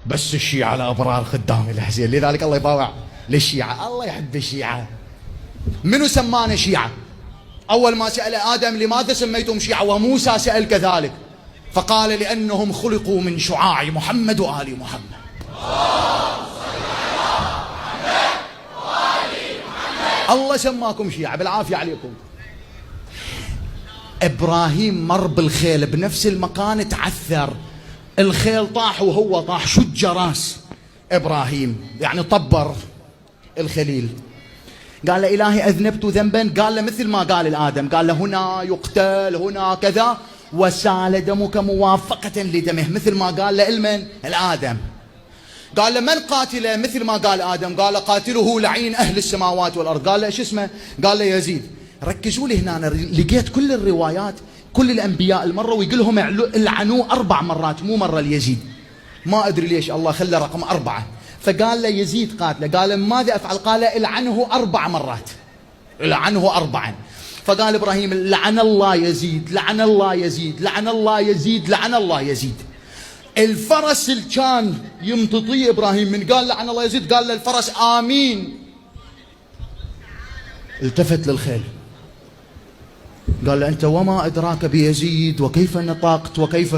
بس الشيعة الأبرار خدام الحسين، لذلك الله يباوع للشيعة، الله يحب الشيعة. منو سمانا شيعة؟ أول ما سأل آدم لماذا سميتم شيعة، وموسى سأل كذلك، فقال لأنهم خلقوا من شعاع محمد وآل محمد. الله سماكم شيعة بالعافية عليكم. إبراهيم مر بالخيل بنفس المكان، تعثر، الخيل طاح وهو طاح، شج راس إبراهيم، يعني طبر الخليل. قال له إلهي أذنبت ذنبا، قال له مثل ما قال الآدم، قال له هنا يقتل هنا كذا، وسال دمك موافقة لدمه، مثل ما قال له المن الآدم. قال له من قاتله، مثل ما قال آدم، قال قاتله لعين أهل السماوات والأرض. قال له ايش اسمه، قال له يزيد. ركزوا لي هنا، أنا لقيت كل الروايات كل الأنبياء المرة ويقول لهم العنوه 4 مرات، مو مرة ليزيد، ما أدري ليش الله خلى رقم 4. فقال له يزيد قاتله، قال ماذا أفعل، قال العنه 4 مرات، العنه 4. فقال إبراهيم لعن الله يزيد، لعن الله يزيد، لعن الله يزيد، لعن الله يزيد. الفرس اللي كان يمتطيه إبراهيم من قال لعن الله يزيد، قال للفرس آمين. التفت للخيل قال له أنت وما أدراك بيزيد وكيف نطقت وكيف،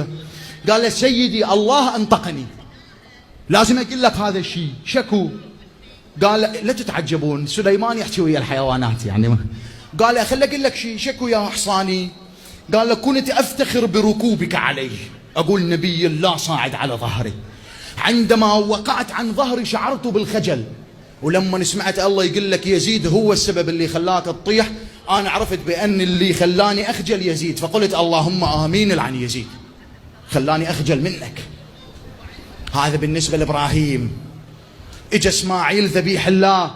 قال له سيدي الله أنطقني، لازم أقول لك هذا الشيء. شكو، قال لا تتعجبون، سليمان يحكي ويا الحيوانات يعني. قال خلي أقول لك شيء، شكو يا حصاني، قال كنت أفتخر بركوبك عليه، أقول نبي الله صاعد على ظهري، عندما وقعت عن ظهري شعرت بالخجل، ولما سمعت الله يقول لك يزيد هو السبب اللي خلاك تطيح، أنا عرفت بأن اللي خلاني أخجل يزيد، فقلت اللهم آمين العن يزيد، خلاني أخجل منك. هذا بالنسبة لإبراهيم. إجا إسماعيل ذبيح الله،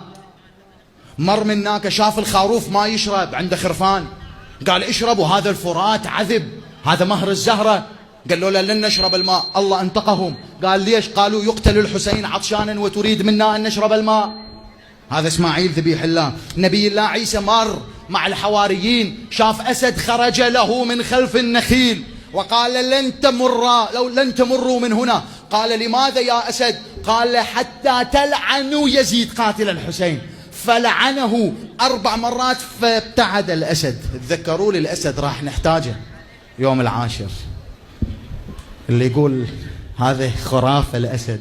مر من هناك شاف الخروف ما يشرب، عنده خرفان، قال اشربوا، هذا الفرات عذب، هذا مهر الزهرة. قالوا له لن نشرب الماء، الله انطقهم. قال ليش؟ قالوا يقتل الحسين عطشانا وتريد منا أن نشرب الماء. هذا إسماعيل ذبيح الله. نبي الله عيسى مر مع الحواريين، شاف أسد خرج له من خلف النخيل وقال لن تمروا من هنا. قال لماذا يا أسد؟ قال حتى تلعنوا يزيد قاتل الحسين، فلعنه 4 مرات فابتعد الأسد. تذكروا لي الأسد راح نحتاجه يوم العاشر، اللي يقول هذا خرافة الأسد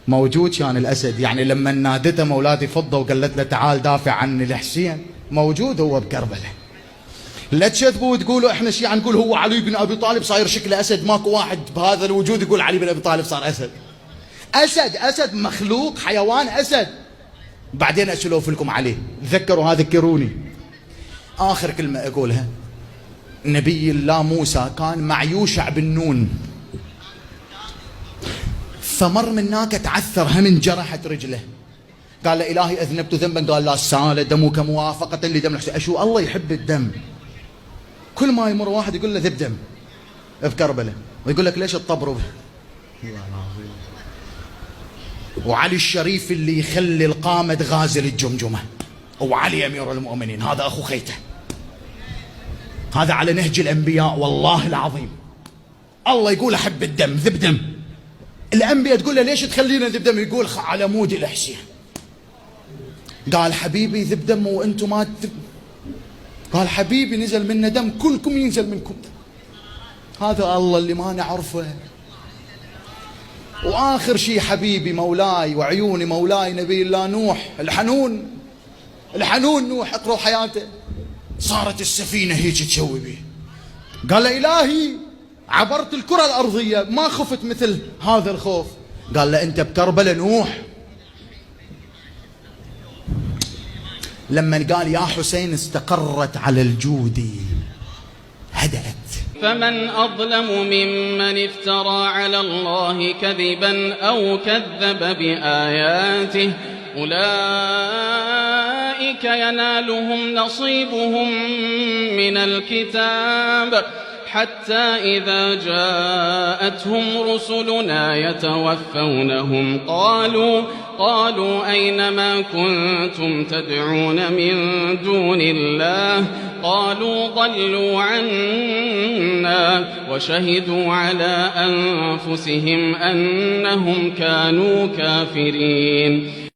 موجود. كان الأسد يعني لما نادته مولاتي فضة وقالت له تعال دافع عن الحسين، موجود هو بكربلاء. لا تشذبوا وتقولوا احنا شيعة نقول هو علي بن أبي طالب صاير شكله أسد، ماكو واحد بهذا الوجود يقول علي بن أبي طالب صار أسد. أسد مخلوق حيوان أسد. بعدين أسلوف لكم عليه، تذكروا هذا، ذكروني. آخر كلمة أقولها، نبي الله موسى كان مع يوشع بن نون، فمر من هناك تعثر، هم انجرحت رجله، قال له إلهي أذنبت ذنبا، قال لا سال دمك موافقة لدم الحسين. أشو الله يحب الدم، كل ما يمر واحد يقول له ذب دم بكربلاء، ويقول لك ليش تطبروا الله العظيم. وعلي الشريف اللي يخلي القامة غازل الجمجمة، وعلي أمير المؤمنين هذا أخو خيته، هذا على نهج الأنبياء والله العظيم. الله يقول أحب الدم، ذب دم. الأنبياء تقول له ليش تخلينا ذب دم، يقول على مود الحسين. قال حبيبي ذب دم وأنتم ما تذب، قال حبيبي نزل منا دم، كلكم ينزل منكم دم. هذا الله اللي ما نعرفه. وآخر شيء حبيبي مولاي وعيوني مولاي نبي الله نوح الحنون نوح، اقرأوا حياته، صارت السفينة هيك تسوي به. قال له إلهي عبرت الكرة الأرضية ما خفت مثل هذا الخوف. قال له أنت بكربلاء نوح. لما قال يا حسين استقرت على الجود هدأت. فمن أظلم ممن افترى على الله كذبا أو كذب بآياته، أولئك ينالهم نصيبهم من الكتاب حتى إذا جاءتهم رسلنا يتوفونهم قالوا أين ما كنتم تدعون من دون الله قالوا ضلوا عنا وشهدوا على أنفسهم أنهم كانوا كافرين